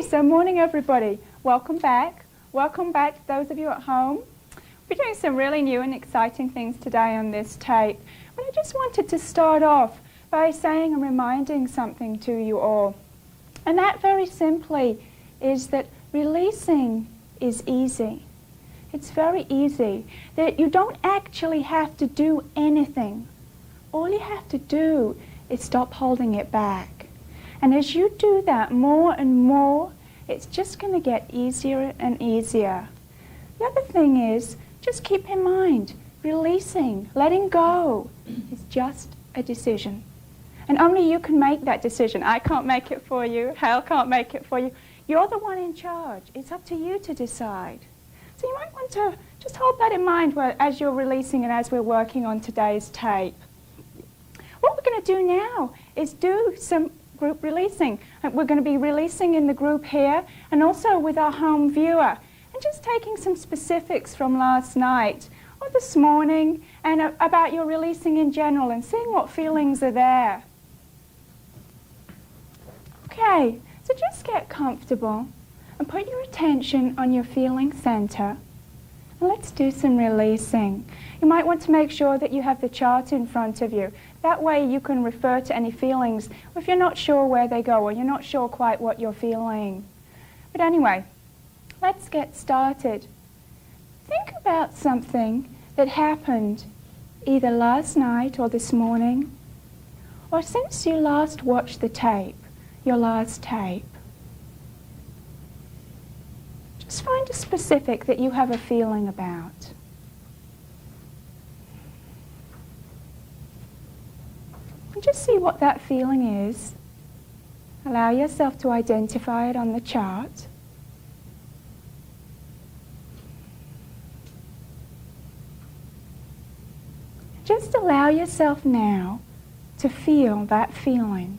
Okay, so morning everybody. Welcome back. Welcome back those of you at home. We're doing some really new and exciting things today on this tape. But I just wanted to start off by saying and reminding something to you all. And that very simply is that releasing is easy. It's very easy. That you don't actually have to do anything. All you have to do is stop holding it back. And as you do that more and more, it's just going to get easier and easier. The other thing is, just keep in mind, releasing, letting go is just a decision. And only you can make that decision. I can't make it for you. Hal can't make it for you. You're the one in charge. It's up to you to decide. So you might want to just hold that in mind as you're releasing and as we're working on today's tape. What we're going to do now is do some group releasing. We're going to be releasing in the group here and also with our home viewer. And just taking some specifics from last night or this morning and about your releasing in general and seeing what feelings are there. Okay, so just get comfortable and put your attention on your feeling center. And let's do some releasing. You might want to make sure that you have the chart in front of you. That way you can refer to any feelings if you're not sure where they go or you're not sure quite what you're feeling. But anyway, let's get started. Think about something that happened either last night or this morning or since you last watched the tape, your last tape. Just find a specific that you have a feeling about. And just see what that feeling is. Allow yourself to identify it on the chart. Just allow yourself now to feel that feeling.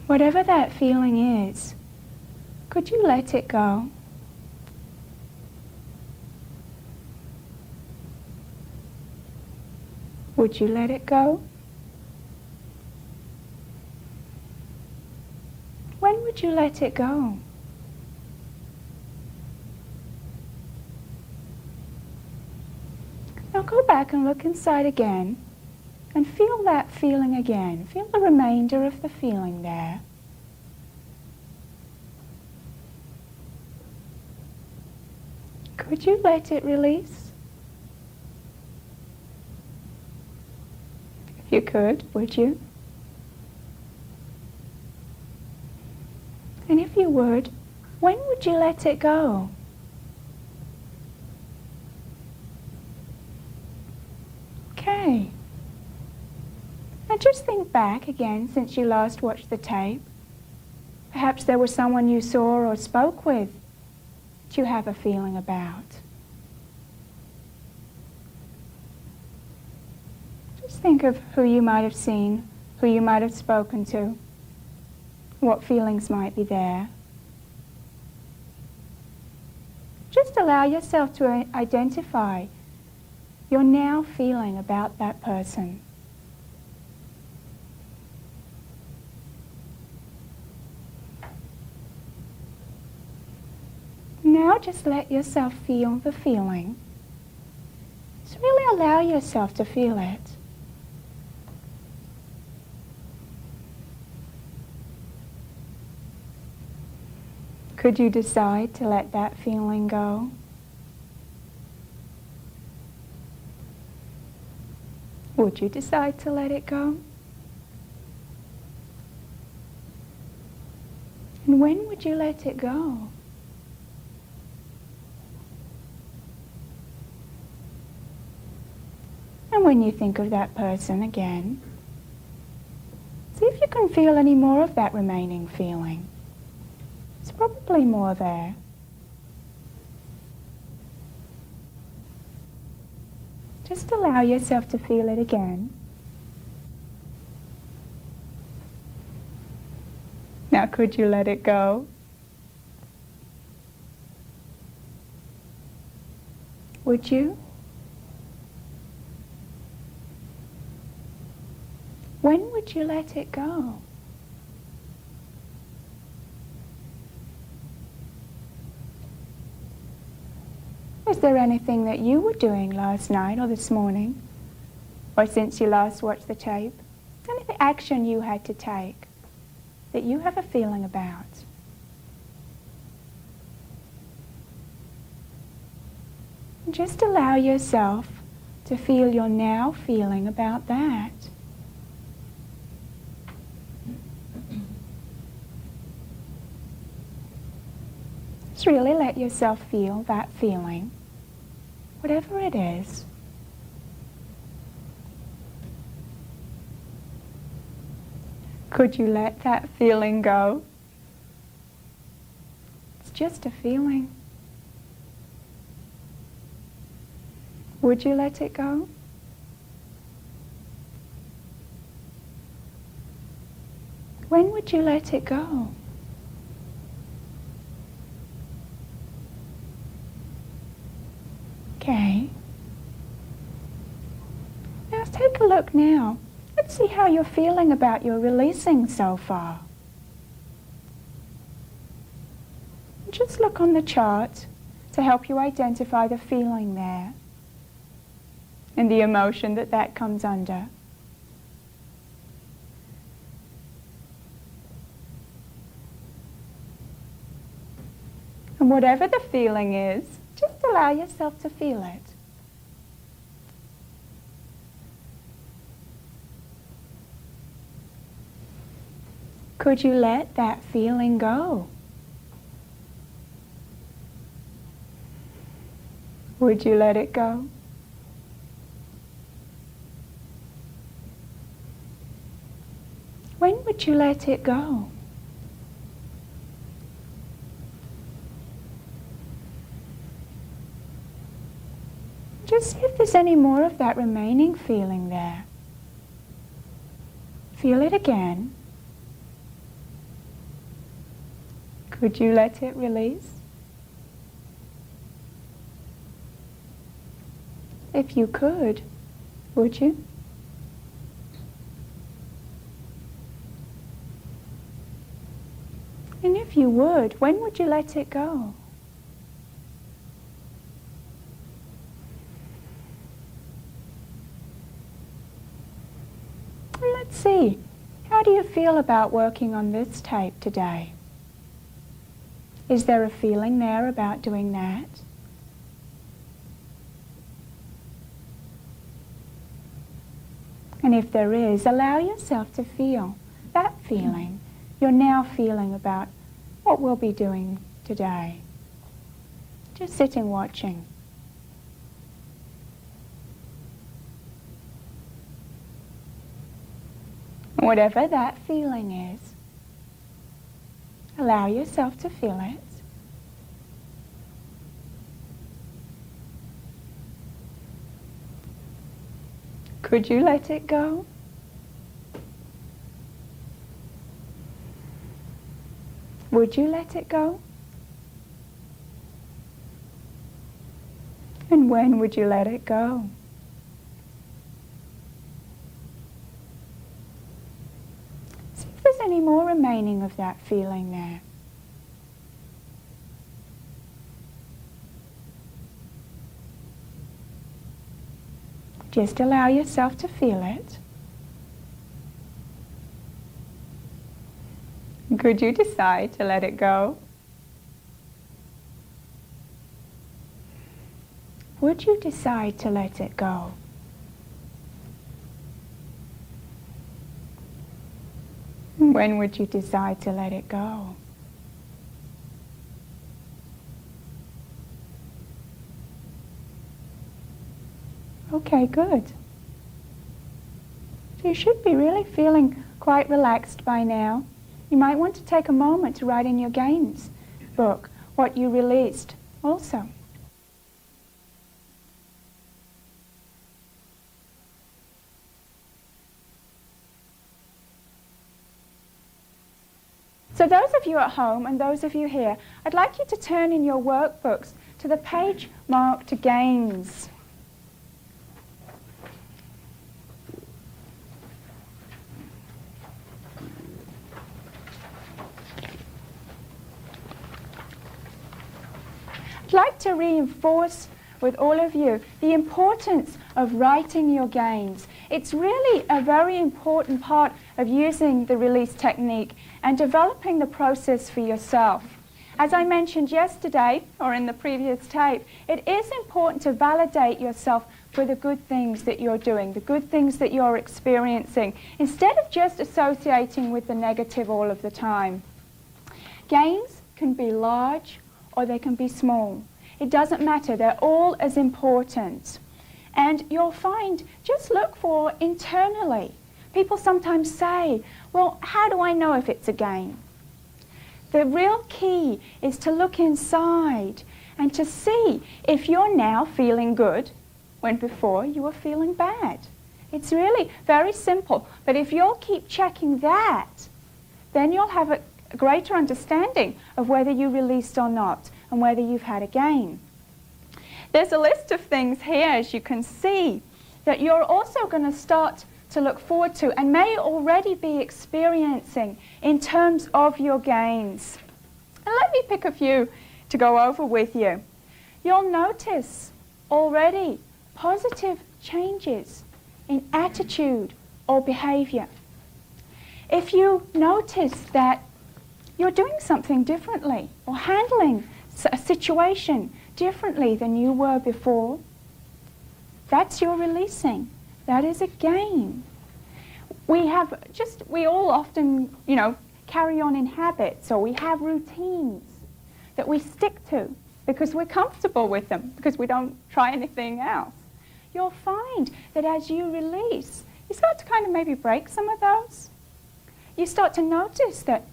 Whatever that feeling is, could you let it go? Would you let it go? When would you let it go? Now go back and look inside again and feel that feeling again. Feel the remainder of the feeling there. Could you let it release? If you could, would you? And if you would, when would you let it go? Okay. Now just think back again since you last watched the tape. Perhaps there was someone you saw or spoke with that you have a feeling about. Just think of who you might have seen, who you might have spoken to, what feelings might be there. Just allow yourself to identify your now feeling about that person. Now just let yourself feel the feeling. Just really allow yourself to feel it. Could you decide to let that feeling go? Would you decide to let it go? And when would you let it go? And when you think of that person again, see if you can feel any more of that remaining feeling. It's probably more there. Just allow yourself to feel it again. Now could you let it go? Would you? When would you let it go? Is there anything that you were doing last night or this morning, or since you last watched the tape, any action you had to take that you have a feeling about? And just allow yourself to feel your now feeling about that. Just really let yourself feel that feeling, whatever it is. Could you let that feeling go? It's just a feeling. Would you let it go? When would you let it go? Okay. Now let's take a look now. Let's see how you're feeling about your releasing so far. Just look on the chart to help you identify the feeling there and the emotion that comes under. And whatever the feeling is, just allow yourself to feel it. Could you let that feeling go? Would you let it go? When would you let it go? Just see if there's any more of that remaining feeling there. Feel it again. Could you let it release? If you could, would you? And if you would, when would you let it go? Let's see, how do you feel about working on this tape today? Is there a feeling there about doing that? And if there is, allow yourself to feel that feeling you're now feeling about what we'll be doing today. Just sitting watching. Whatever that feeling is, allow yourself to feel it. Could you let it go? Would you let it go? And when would you let it go? See if there's any more remaining of that feeling there. Just allow yourself to feel it. Could you decide to let it go? Would you decide to let it go? When would you decide to let it go? Okay, good. You should be really feeling quite relaxed by now. You might want to take a moment to write in your gains book what you released also. So those of you at home and those of you here, I'd like you to turn in your workbooks to the page marked Gains. I'd like to reinforce with all of you the importance of writing your gains. It's really a very important part of using the release technique and developing the process for yourself. As I mentioned yesterday, or in the previous tape, it is important to validate yourself for the good things that you're doing, the good things that you're experiencing, instead of just associating with the negative all of the time. Gains can be large or they can be small. It doesn't matter, they're all as important. And you'll find, just look for internally. People sometimes say, well, how do I know if it's a gain? The real key is to look inside and to see if you're now feeling good when before you were feeling bad. It's really very simple, but if you'll keep checking that, then you'll have a greater understanding of whether you released or not and whether you've had a gain. There's a list of things here, as you can see, that you're also going to start to look forward to and may already be experiencing in terms of your gains. And let me pick a few to go over with you. You'll notice already positive changes in attitude or behavior. If you notice that you're doing something differently or handling a situation differently than you were before, that's your releasing. That is a gain. We all often, carry on in habits, or we have routines that we stick to because we're comfortable with them, because we don't try anything else. You'll find that as you release, you start to kind of maybe break some of those. You start to notice that,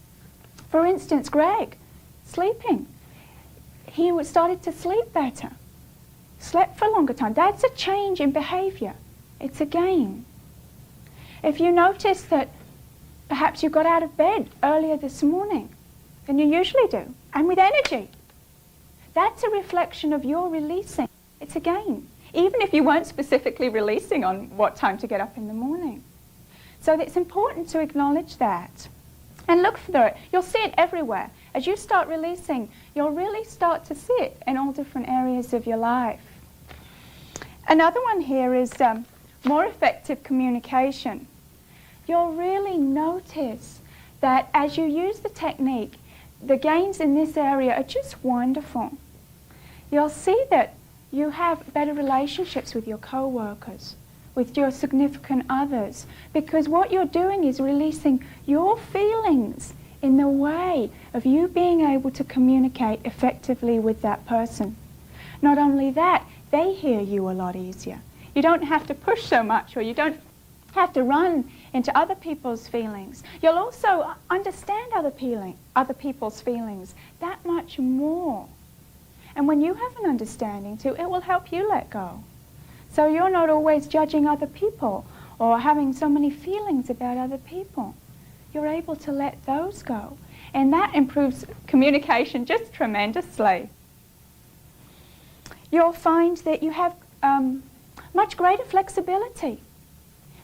for instance, Greg, sleeping, he started to sleep better, slept for a longer time. That's a change in behavior. It's a gain. If you notice that perhaps you got out of bed earlier this morning than you usually do, and with energy, that's a reflection of your releasing. It's a gain, even if you weren't specifically releasing on what time to get up in the morning. So it's important to acknowledge that and look for it. You'll see it everywhere. As you start releasing, you'll really start to see it in all different areas of your life. Another one here is more effective communication. You'll really notice that as you use the technique, the gains in this area are just wonderful. You'll see that you have better relationships with your co-workers, with your significant others, because what you're doing is releasing your feelings in the way of you being able to communicate effectively with that person. Not only that, they hear you a lot easier. You don't have to push so much, or you don't have to run into other people's feelings. You'll also understand other people's feelings that much more. And when you have an understanding too, it will help you let go. So you're not always judging other people or having so many feelings about other people. You're able to let those go. And that improves communication just tremendously. You'll find that you have much greater flexibility.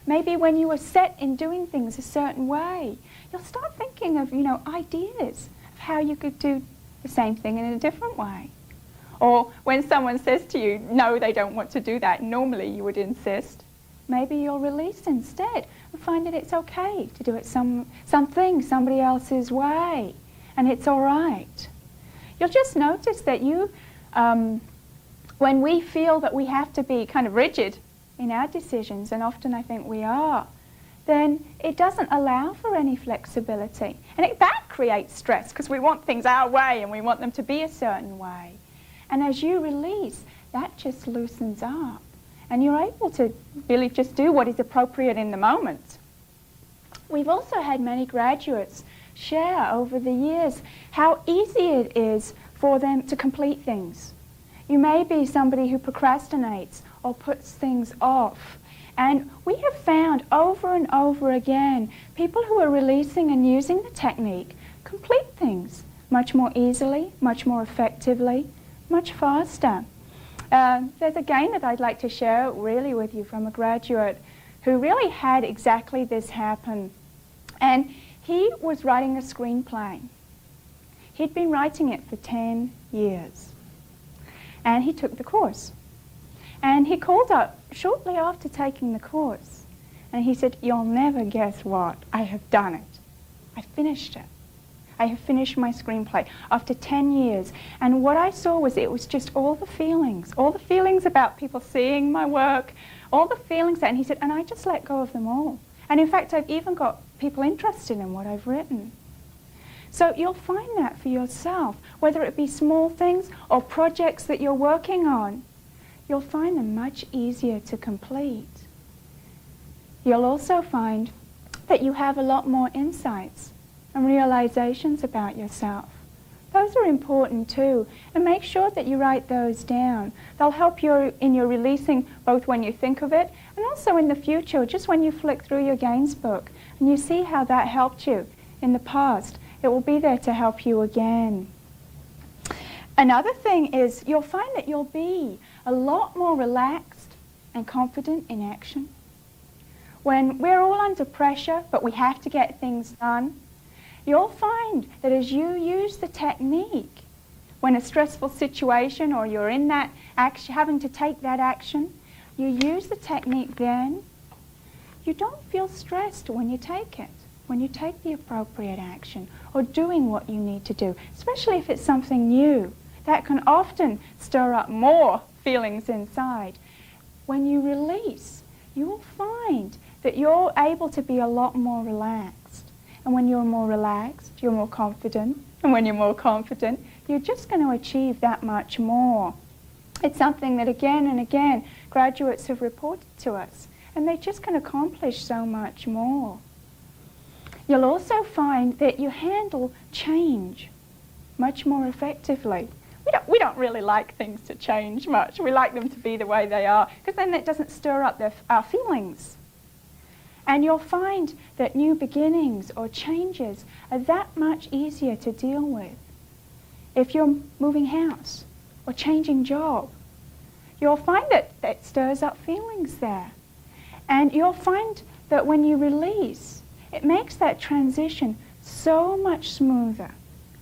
Maybe when you are set in doing things a certain way, you'll start thinking of, ideas of how you could do the same thing in a different way. Or when someone says to you, no, they don't want to do that, normally you would insist. Maybe you'll release instead and find that it's okay to do it somebody else's way, and it's all right. You'll just notice that when we feel that we have to be kind of rigid in our decisions, and often I think we are, then it doesn't allow for any flexibility. And that creates stress, because we want things our way and we want them to be a certain way. And as you release, that just loosens up. And you're able to really just do what is appropriate in the moment. We've also had many graduates share over the years how easy it is for them to complete things. You may be somebody who procrastinates or puts things off. And we have found over and over again, people who are releasing and using the technique complete things much more easily, much more effectively, much faster. There's a gain that I'd like to share really with you from a graduate who really had exactly this happen. And he was writing a screenplay. He'd been writing it for 10 years. and he took the course. And he called up shortly after taking the course, and he said, "You'll never guess what, I have done it. I finished it. I have finished my screenplay after 10 years. And what I saw was it was just all the feelings about people seeing my work, all the feelings, and he said, and I just let go of them all. And in fact, I've even got people interested in what I've written." So you'll find that for yourself, whether it be small things or projects that you're working on, you'll find them much easier to complete. You'll also find that you have a lot more insights and realizations about yourself. Those are important too, and make sure that you write those down. They'll help you in your releasing, both when you think of it and also in the future, just when you flick through your gains book and you see how that helped you in the past. It will be there to help you again. Another thing is you'll find that you'll be a lot more relaxed and confident in action. When we're all under pressure, but we have to get things done, you'll find that as you use the technique, when a stressful situation or you're in that action, having to take that action, you use the technique then, you don't feel stressed when you take it, when you take the appropriate action or doing what you need to do, especially if it's something new. That can often stir up more feelings inside. When you release, you will find that you're able to be a lot more relaxed. And when you're more relaxed, you're more confident. And when you're more confident, you're just going to achieve that much more. It's something that again and again graduates have reported to us, and they just can accomplish so much more. You'll also find that you handle change much more effectively. We don't really like things to change much. We like them to be the way they are, because then it doesn't stir up our feelings. And you'll find that new beginnings or changes are that much easier to deal with. If you're moving house or changing job, you'll find that it stirs up feelings there. And you'll find that when you release, it makes that transition so much smoother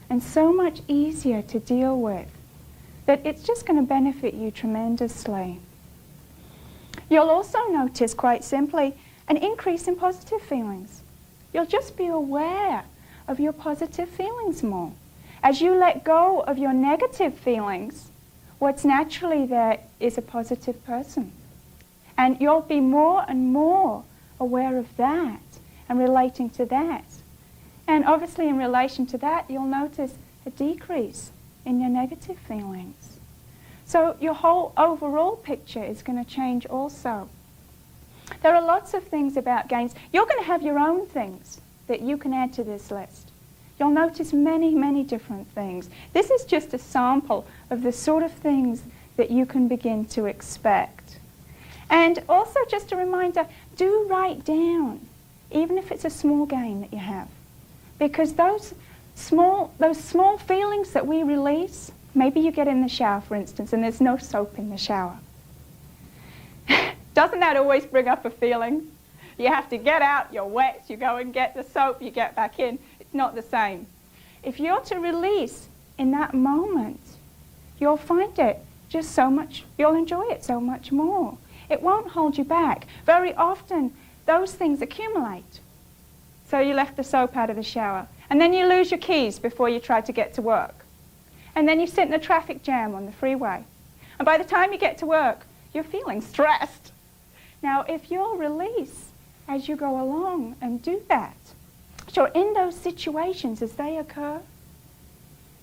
and so much easier to deal with, that it's just going to benefit you tremendously. You'll also notice, quite simply, an increase in positive feelings. You'll just be aware of your positive feelings more. As you let go of your negative feelings, what's naturally there is a positive person. And you'll be more and more aware of that and relating to that. And obviously in relation to that, you'll notice a decrease in your negative feelings. So your whole overall picture is going to change also. There are lots of things about gains. You're going to have your own things that you can add to this list. You'll notice many, many different things. This is just a sample of the sort of things that you can begin to expect. And also just a reminder, do write down, even if it's a small gain that you have. Because those small feelings that we release, maybe you get in the shower, for instance, and there's no soap in the shower. Doesn't that always bring up a feeling? You have to get out, you're wet, you go and get the soap, you get back in. It's not the same. If you're to release in that moment, you'll find it just so much, you'll enjoy it so much more. It won't hold you back. Very often, those things accumulate. So you left the soap out of the shower, and then you lose your keys before you try to get to work. And then you sit in a traffic jam on the freeway. And by the time you get to work, you're feeling stressed. Now, if you'll release as you go along and do that, so in those situations as they occur,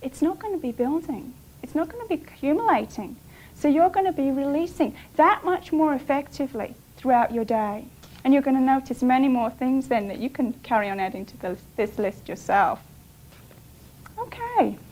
it's not going to be building. It's not going to be accumulating. So you're going to be releasing that much more effectively throughout your day. And you're going to notice many more things then that you can carry on adding to this list yourself. Okay.